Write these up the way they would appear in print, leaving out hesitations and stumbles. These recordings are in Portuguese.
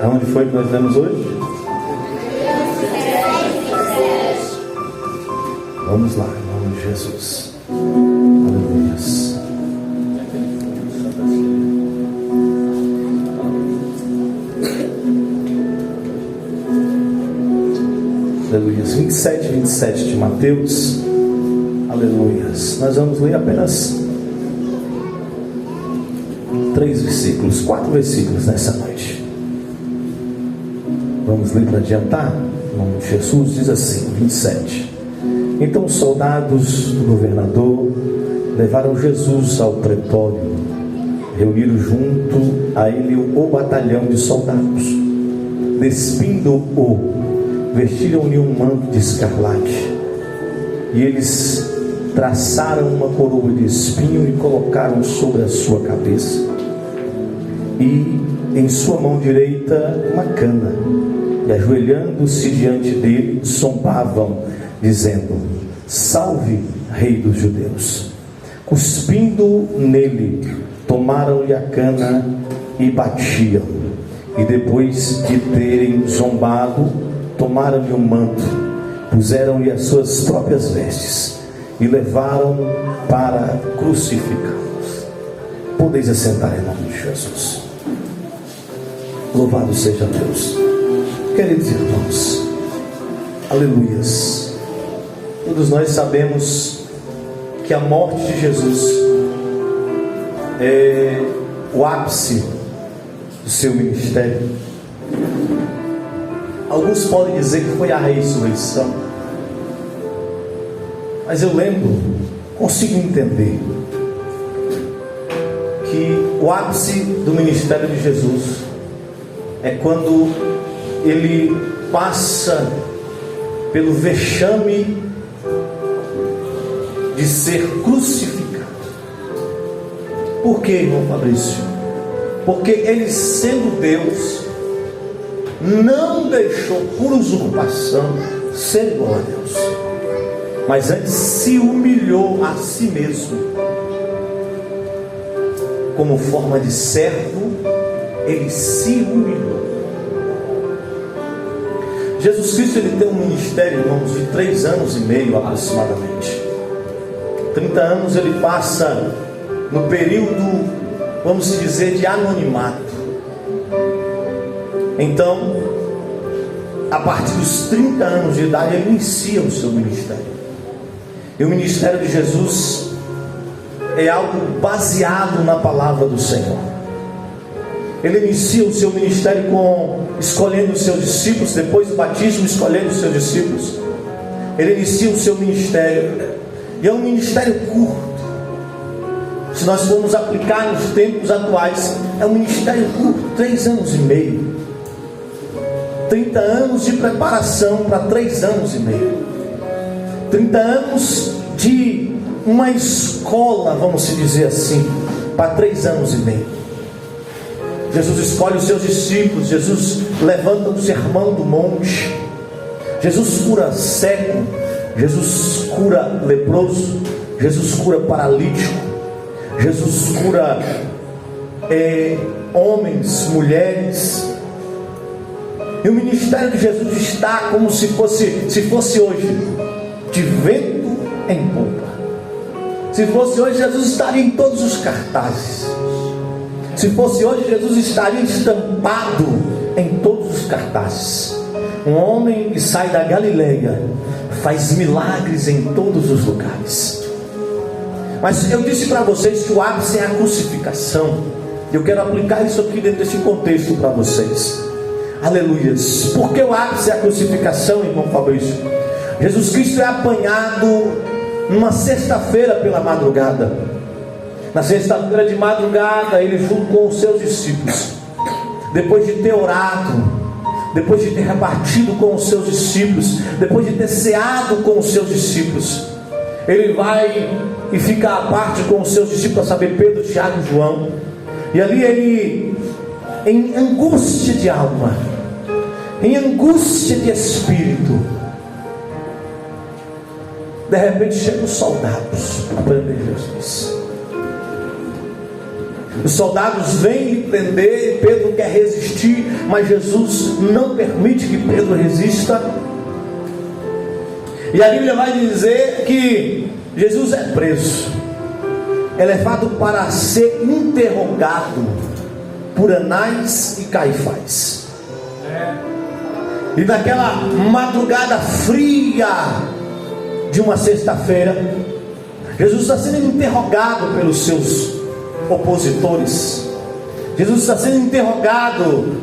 Aonde foi que nós lemos hoje? Vamos lá, em nome de Jesus. Aleluia. Aleluia. 27 de Mateus. Aleluia. Nós vamos ler apenas 4 versículos nessa noite. Vamos ler para adiantar? Em nome de Jesus, diz assim, 27. Então os soldados do governador levaram Jesus ao pretório, reuniram junto a ele o batalhão de soldados. Despindo-o, vestiram-lhe um manto de escarlate, e eles traçaram uma coroa de espinho e colocaram sobre a sua cabeça, e em sua mão direita uma cana, e ajoelhando-se diante dele, zombavam, dizendo: Salve, Rei dos Judeus. Cuspindo nele, tomaram-lhe a cana e batiam, e depois de terem zombado, tomaram-lhe um manto, puseram-lhe as suas próprias vestes e levaram para crucificá-los. Podeis assentar em nome de Jesus. Louvado seja Deus. Queridos irmãos, aleluias. Todos nós sabemos que a morte de Jesus é o ápice do seu ministério. Alguns podem dizer que foi a ressurreição, mas eu consigo entender que o ápice do ministério de Jesus é quando ele passa pelo vexame de ser crucificado. Por quê, irmão Fabrício? Porque ele, sendo Deus, não deixou por usurpação ser igual a Deus, mas antes se humilhou a si mesmo, como forma de servo. Ele se humilhou. Jesus Cristo, ele tem um ministério, irmãos, de 3 anos e meio aproximadamente. 30 anos ele passa no período, vamos dizer, de anonimato. Então, a partir dos 30 anos de idade, ele inicia o seu ministério. E o ministério de Jesus é algo baseado na palavra do Senhor. Ele inicia o seu ministério escolhendo os seus discípulos, depois do batismo, escolhendo os seus discípulos. Ele inicia o seu ministério, e é um ministério curto. Se nós formos aplicar nos tempos atuais, é um ministério curto, 3 anos e meio. 30 anos de preparação para 3 anos e meio. 30 anos de uma escola, vamos dizer assim, para 3 anos e meio. Jesus escolhe os seus discípulos, Jesus levanta o sermão do monte, Jesus cura cego, Jesus cura leproso, Jesus cura paralítico, Jesus cura homens, mulheres. E o ministério de Jesus está como se fosse hoje, de vento em popa. Se fosse hoje, Jesus estaria em todos os cartazes. Se fosse hoje, Jesus estaria estampado em todos os cartazes. Um homem que sai da Galileia faz milagres em todos os lugares. Mas eu disse para vocês que o ápice é a crucificação. Eu quero aplicar isso aqui dentro desse contexto para vocês. Aleluias. Por que o ápice é a crucificação, irmão Fabrício? Jesus Cristo é apanhado numa sexta-feira pela madrugada. Na sexta-feira de madrugada, ele junto com os seus discípulos, depois de ter orado, depois de ter repartido com os seus discípulos, depois de ter ceado com os seus discípulos, ele vai e fica à parte com os seus discípulos, a saber, Pedro, Tiago e João. E ali ele, em angústia de alma, em angústia de espírito, de repente chegam os soldados a prender Jesus. Os soldados vêm lhe prender, e Pedro quer resistir, mas Jesus não permite que Pedro resista. E a Bíblia vai dizer que Jesus é preso, é levado para ser interrogado por Anás e Caifás. E naquela madrugada fria de uma sexta-feira, Jesus está sendo interrogado pelos seus opositores. Jesus está sendo interrogado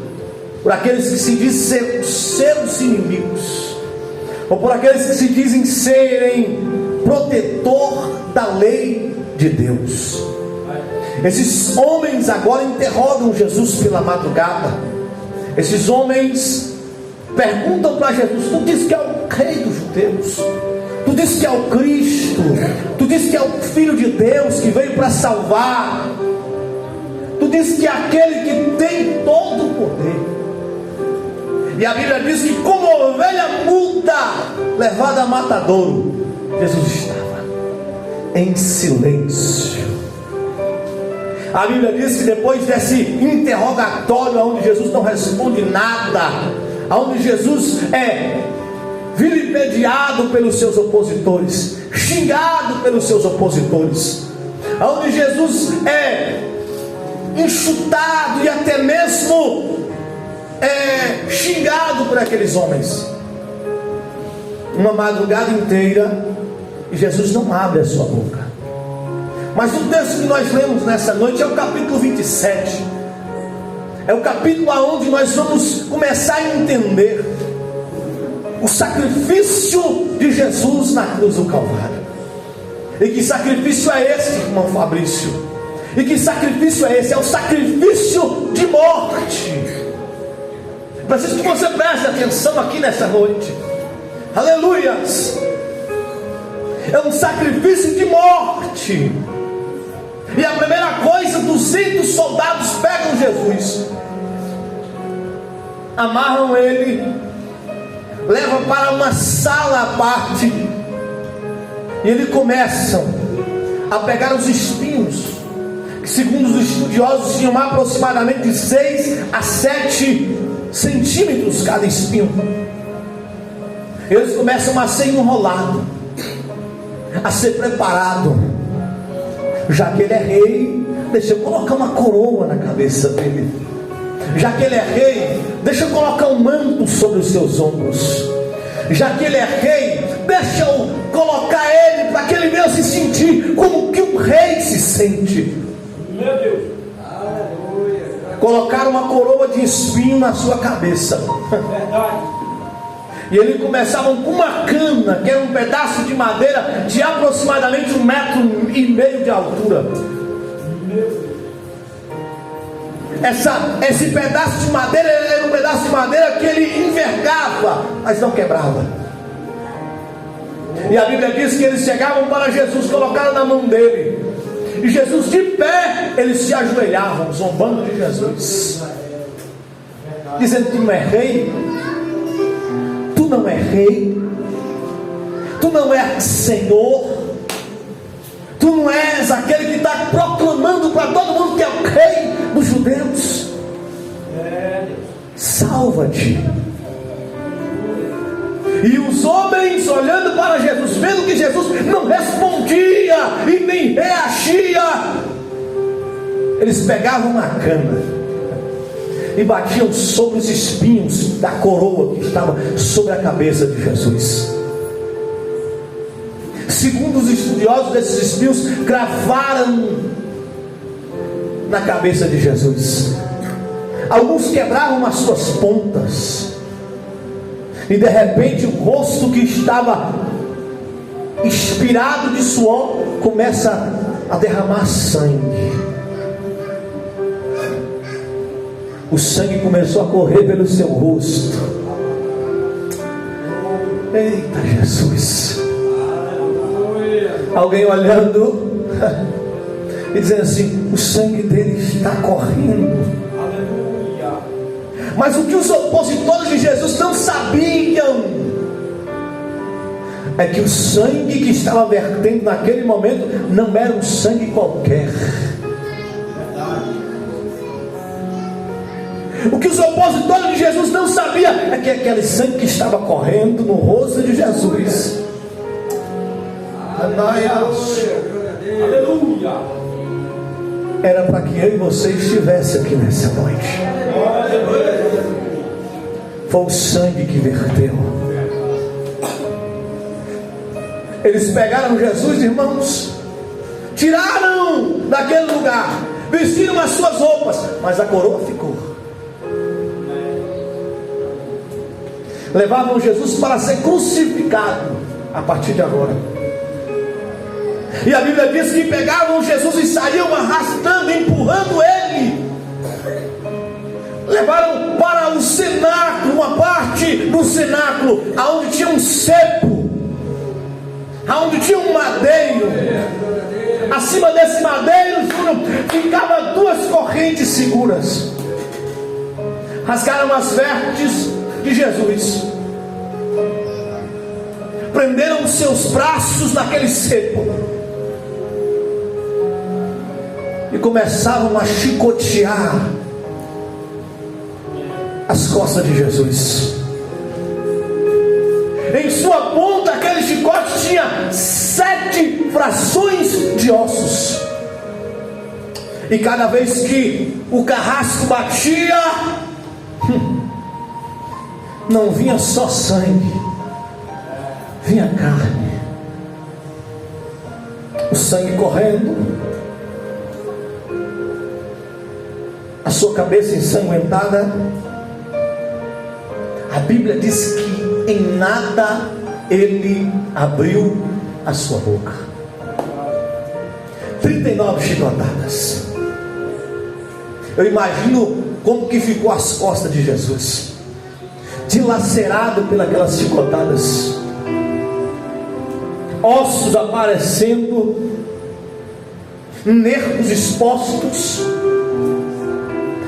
por aqueles que se dizem ser seus inimigos, ou por aqueles que se dizem serem protetor da lei de Deus. Esses homens agora interrogam Jesus pela madrugada. Esses homens perguntam para Jesus: tu diz que é o rei dos judeus, tu diz que é o Cristo, tu diz que é o Filho de Deus que veio para salvar, tu diz que é aquele que tem todo o poder. E a Bíblia diz que como ovelha muda levada a matadouro, Jesus estava em silêncio. A Bíblia diz que depois desse interrogatório, onde Jesus não responde nada, onde Jesus é vilipendiado pelos seus opositores, xingado pelos seus opositores, onde Jesus é enxutado e até mesmo xingado por aqueles homens, uma madrugada inteira, e Jesus não abre a sua boca. Mas o texto que nós lemos nessa noite é o capítulo 27. É o capítulo onde nós vamos começar a entender o sacrifício de Jesus na cruz do Calvário. E que sacrifício é esse, irmão Fabrício? E que sacrifício é esse? É o sacrifício de morte. Preciso que você preste atenção aqui nessa noite. Aleluias! É um sacrifício de morte. E a primeira coisa, 200 soldados pegam Jesus, amarram ele, levam para uma sala à parte, e eles começam a pegar os espinhos, que segundo os estudiosos tinham aproximadamente de 6 a 7 centímetros cada espinho. Eles começam a ser enrolados, a ser preparado. Já que ele é rei, deixa eu colocar uma coroa na cabeça dele. Já que ele é rei, deixa eu colocar um manto sobre os seus ombros. Já que ele é rei, deixa eu colocar ele para que ele venha se sentir como que um rei se sente. Meu Deus! Colocaram uma coroa de espinho na sua cabeça. Verdade. E eles começavam com uma cana, que era um pedaço de madeira de aproximadamente 1,5 metros de altura. Esse pedaço de madeira era um pedaço de madeira que ele envergava, mas não quebrava. E a Bíblia diz que eles chegavam para Jesus, colocaram na mão dele, e Jesus de pé, eles se ajoelhavam, zombando de Jesus, dizendo: tu não é rei? Tu não é rei? Tu não és Senhor? Tu não és aquele que está proclamando para todo mundo que é o rei dos judeus? Salva-te. E os homens olhando para Jesus, vendo que Jesus não respondia e nem reagia, eles pegavam uma cana e batiam sobre os espinhos da coroa que estava sobre a cabeça de Jesus. Segundo os estudiosos, esses espinhos cravaram na cabeça de Jesus. Alguns quebraram as suas pontas, e de repente o rosto que estava inspirado de suor começa a derramar sangue. O sangue começou a correr pelo seu rosto. Eita Jesus! Alguém olhando e dizendo assim: o sangue dele está correndo. Mas o que os opositores de Jesus não sabiam é que o sangue que estava vertendo naquele momento não era um sangue qualquer. O que os opositores de Jesus não sabiam é que aquele sangue que estava correndo no rosto de Jesus, aleluia, era para que eu e você estivesse aqui nessa noite. Foi o sangue que verteu. Eles pegaram Jesus, irmãos, tiraram daquele lugar, vestiram as suas roupas, mas a coroa ficou. Levavam Jesus para ser crucificado a partir de agora. E a Bíblia diz que pegavam Jesus e saíam arrastando, empurrando ele. Levaram para o cenáculo, uma parte do cenáculo, aonde tinha um cepo, aonde tinha um madeiro. Acima desse madeiro ficavam duas correntes seguras. Rasgaram as vestes de Jesus, prenderam os seus braços naquele cepo e começavam a chicotear as costas de Jesus. Em sua ponta, aquele chicote tinha 7 frações de ossos. E cada vez que o carrasco batia, não vinha só sangue, vinha carne. O sangue correndo, a sua cabeça ensanguentada. A Bíblia diz que em nada ele abriu a sua boca. 39 chicotadas. Eu imagino como que ficou as costas de Jesus, dilacerado pelas chicotadas, ossos aparecendo, nervos expostos,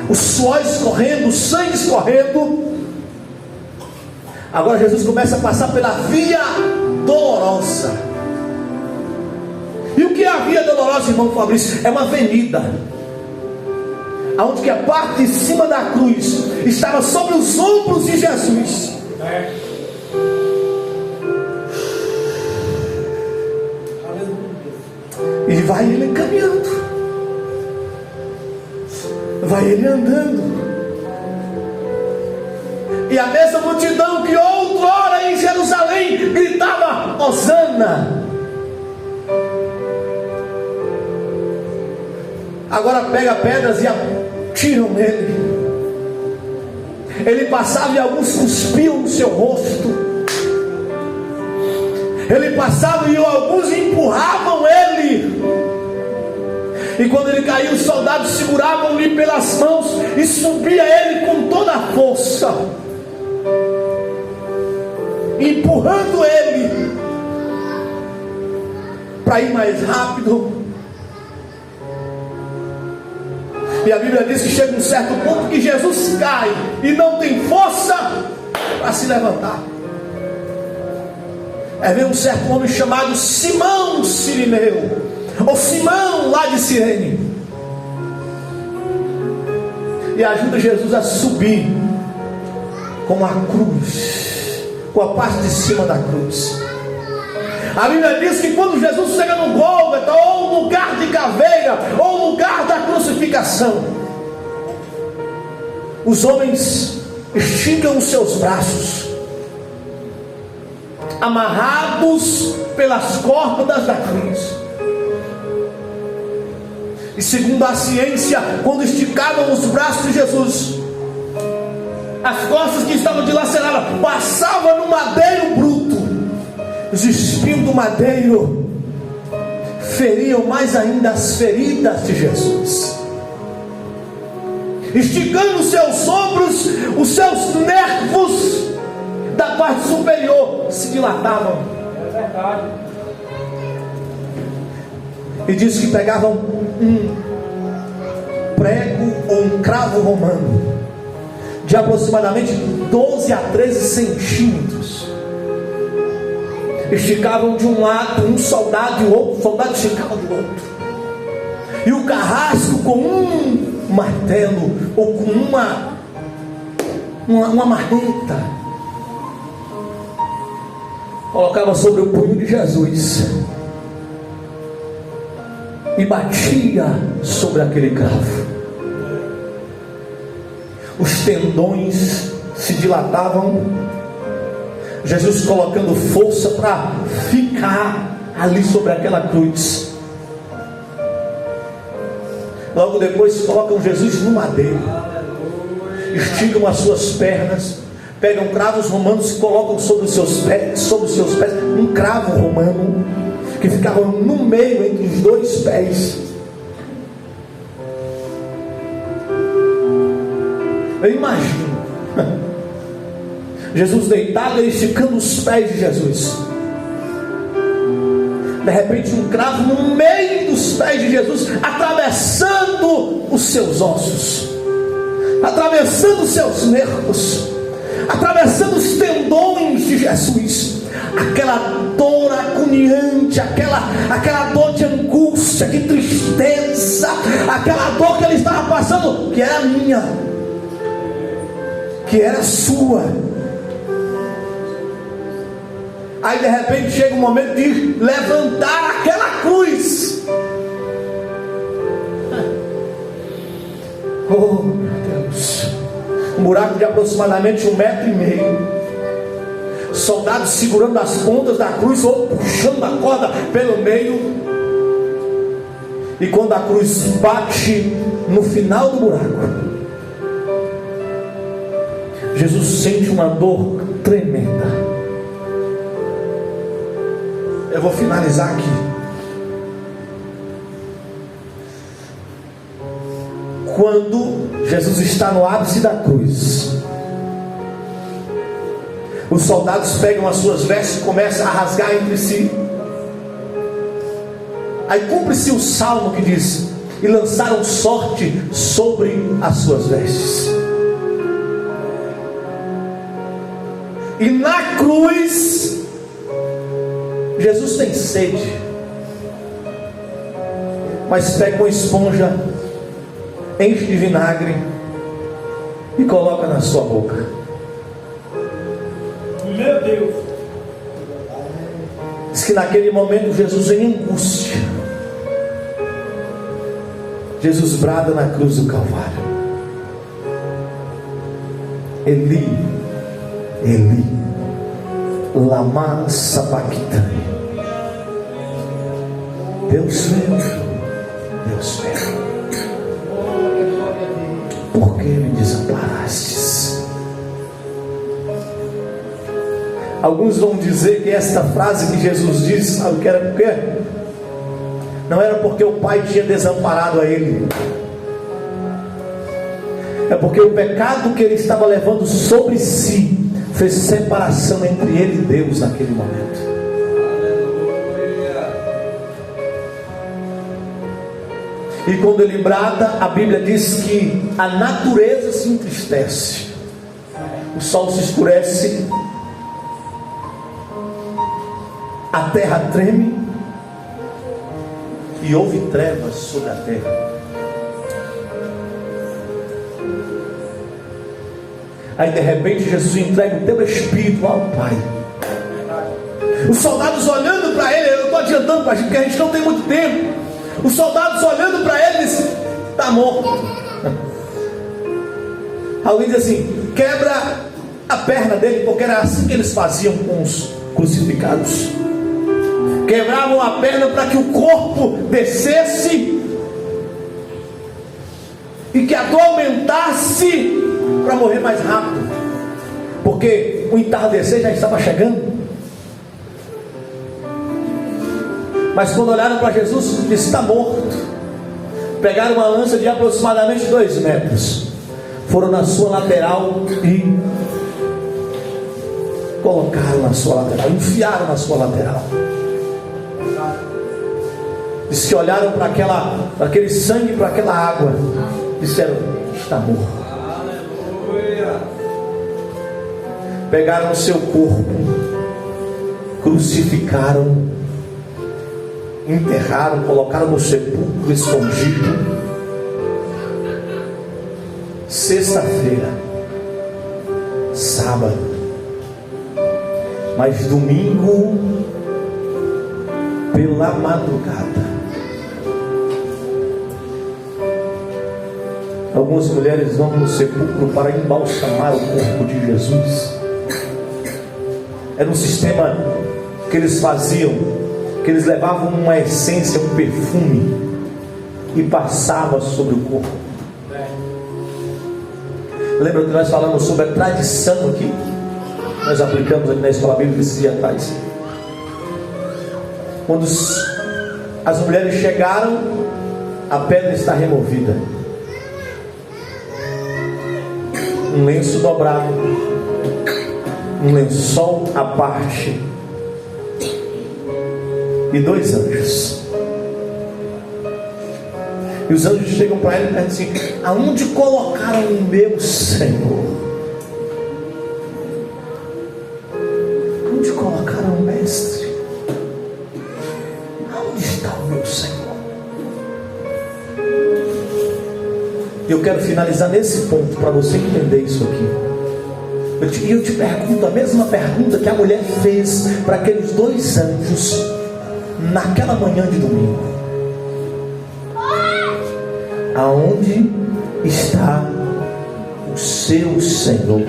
os suores correndo, o sangue escorrendo. Agora Jesus começa a passar pela via dolorosa. E o que é a via dolorosa, irmão Fabrício? É uma avenida, onde que a parte de cima da cruz estava sobre os ombros de Jesus. E vai ele caminhando, vai ele andando. E a mesma multidão que outrora em Jerusalém gritava Hosana, agora pega pedras e atiram nele. Ele passava e alguns cuspiam no seu rosto. Ele passava e alguns empurravam ele. E quando ele caiu, os soldados seguravam-lhe pelas mãos e subia ele com toda a força, empurrando ele para ir mais rápido. E a Bíblia diz que chega um certo ponto que Jesus cai e não tem força para se levantar. Veio um certo homem chamado Simão Sirineu, ou Simão lá de Cirene, e ajuda Jesus a subir com a cruz, com a parte de cima da cruz. A Bíblia diz que quando Jesus chega no Gólgota, ou lugar de caveira, ou lugar da crucificação, os homens esticam os seus braços, amarrados pelas cordas da cruz. E segundo a ciência, quando esticavam os braços de Jesus, as costas que estavam dilaceradas passavam no madeiro bruto. Os espinhos do madeiro feriam mais ainda as feridas de Jesus. Esticando os seus ombros, os seus nervos da parte superior se dilatavam. É verdade. E diz que pegavam um prego ou um cravo romano de aproximadamente 12 a 13 centímetros. Esticavam de um lado um soldado e o outro soldado esticava do outro. E o carrasco com um martelo ou com uma uma marreta, colocava sobre o punho de Jesus e batia sobre aquele cravo. Os tendões se dilatavam, Jesus colocando força para ficar ali sobre aquela cruz. Logo depois colocam Jesus no madeiro, esticam as suas pernas, pegam cravos romanos e colocam sobre os seus pés, um cravo romano que ficava no meio entre os dois pés. Eu imagino Jesus deitado e esticando os pés de Jesus. De repente um cravo no meio dos pés de Jesus, atravessando os seus ossos, atravessando os seus nervos, atravessando os tendões de Jesus. Aquela dor agoniante, aquela dor de angústia, de tristeza, aquela dor que ele estava passando, que era minha, que era sua. Aí de repente chega o momento de levantar aquela cruz. Oh meu Deus, um buraco de aproximadamente 1,5 metros. Soldados segurando as pontas da cruz ou puxando a corda pelo meio. E quando a cruz bate no final do buraco, Jesus sente uma dor tremenda. Eu vou finalizar aqui. Quando Jesus está no ápice da cruz, os soldados pegam as suas vestes e começam a rasgar entre si. Aí cumpre-se o salmo que diz: e lançaram sorte sobre as suas vestes. E na cruz Jesus tem sede, mas pega uma esponja, enche de vinagre e coloca na sua boca. Meu Deus! Diz que naquele momento Jesus, em angústia, Jesus brada na cruz do Calvário: Eli, Eli, lama sabachthani. Deus meu, Deus meu, por que me desamparastes? Alguns vão dizer que esta frase que Jesus disse, sabe o que era por quê? Não era porque o Pai tinha desamparado a ele, é porque o pecado que ele estava levando sobre si fez separação entre ele e Deus naquele momento. E quando ele brada, a Bíblia diz que a natureza se entristece, o sol se escurece, a terra treme e houve trevas sobre a terra. Aí de repente Jesus entrega o teu espírito ao Pai. Os soldados olhando para ele, eu estou adiantando para a gente, porque a gente não tem muito tempo. Os soldados olhando para ele dizem: está morto. Alguém diz assim: quebra a perna dele, porque era assim que eles faziam com os crucificados. Quebravam a perna para que o corpo descesse e que a dor aumentasse para morrer mais rápido, porque o entardecer já estava chegando. Mas quando olharam para Jesus, disse: está morto. Pegaram uma lança de aproximadamente 2 metros, foram na sua lateral e colocaram na sua lateral, enfiaram na sua lateral. Diz que olharam para aquele sangue, para aquela água, disseram: está morto. Pegaram o seu corpo, crucificaram, enterraram, colocaram no sepulcro escondido. Sexta-feira, sábado. Mas domingo, pela madrugada, algumas mulheres vão no sepulcro para embalsamar o corpo de Jesus. Era um sistema que eles faziam, que eles levavam uma essência, um perfume e passavam sobre o corpo. Lembra que nós falamos sobre a tradição aqui? Nós aplicamos aqui na escola bíblica esses dias atrás. Quando as mulheres chegaram, a pedra está removida. Um lenço dobrado, um lençol à parte e 2 anjos. E os anjos chegam para ele e perguntam assim: aonde colocaram o meu Senhor? Aonde colocaram o Mestre? Aonde está o meu Senhor? E eu quero finalizar nesse ponto para você entender isso aqui. E eu te pergunto a mesma pergunta que a mulher fez para aqueles 2 anjos naquela manhã de domingo: aonde está o seu Senhor?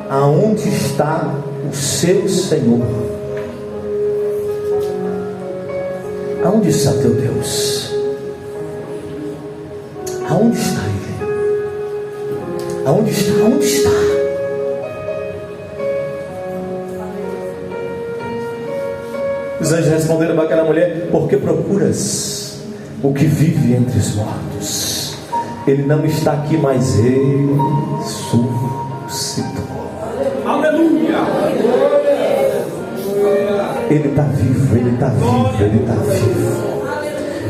Aonde está o seu Senhor? Aonde está teu Deus? Aonde está Ele? Aonde está? Aonde está? Os anjos responderam para aquela mulher: porque procuras o que vive entre os mortos? Ele não está aqui, mas Ele ressuscitou. Aleluia! Ele está vivo, Ele está vivo, Ele está vivo.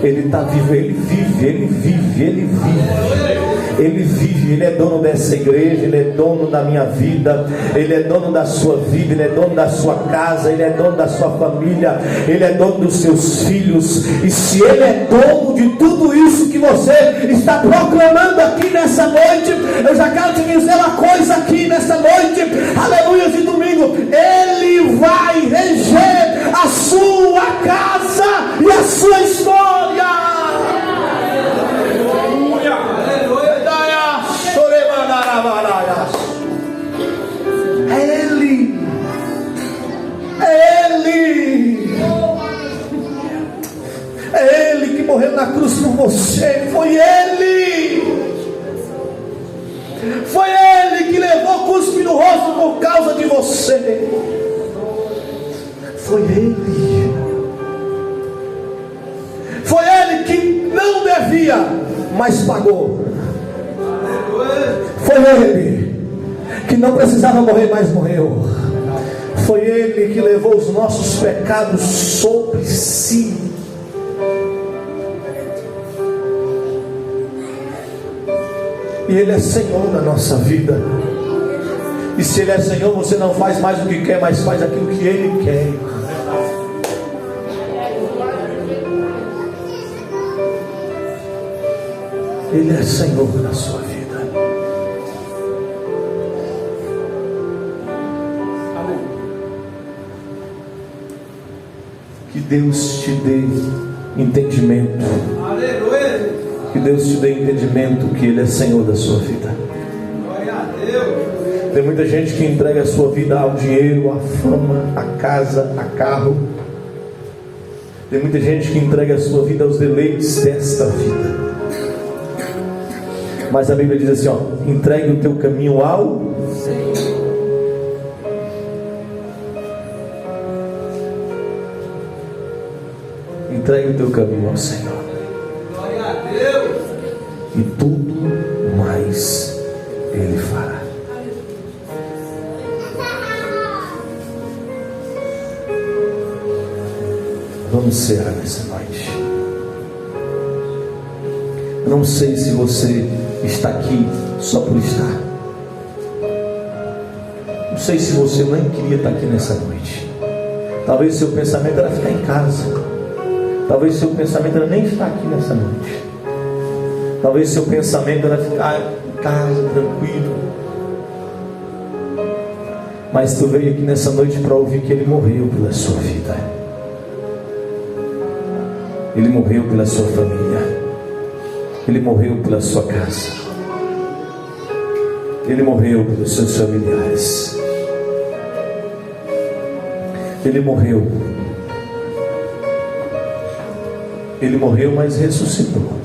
Ele está vivo, Ele vive, Ele vive, Ele vive. Ele vive, Ele é dono dessa igreja, Ele é dono da minha vida, Ele é dono da sua vida, Ele é dono da sua casa, Ele é dono da sua família, Ele é dono dos seus filhos. E se Ele é dono de tudo isso que você está proclamando aqui nessa noite, eu já quero te dizer uma coisa aqui nessa noite, aleluia, de domingo: Ele vai reger a sua casa e a sua história. É Ele, é Ele, é Ele que morreu na cruz por você. Foi Ele que levou cuspe no rosto por causa de você. Foi Ele que não devia, mas pagou. Foi Ele que não precisava morrer, mas morreu. Foi Ele que levou os nossos pecados sobre si. E Ele é Senhor da nossa vida. E se Ele é Senhor, você não faz mais o que quer, mas faz aquilo que Ele quer. Ele é Senhor da sua vida. Que Deus te dê entendimento. Aleluia. Que Deus te dê entendimento que Ele é Senhor da sua vida. Glória a Deus. Tem muita gente que entrega a sua vida ao dinheiro, à fama, à casa, a carro. Tem muita gente que entrega a sua vida aos deleites desta vida. Mas a Bíblia diz assim, ó: entregue o teu caminho ao Senhor. Entregue o teu caminho ao Senhor. Glória a Deus. E tudo mais Ele fará. Vamos cear nessa noite. Eu não sei se você está aqui só por estar. Não sei se você nem queria estar aqui nessa noite. Talvez seu pensamento era ficar em casa. Talvez seu pensamento era nem estar aqui nessa noite. Talvez seu pensamento era ficar em casa, tranquilo. Mas tu veio aqui nessa noite para ouvir que Ele morreu pela sua vida. Ele morreu pela sua família. Ele morreu pela sua casa. Ele morreu pelos seus familiares. Ele morreu. Ele morreu, mas ressuscitou.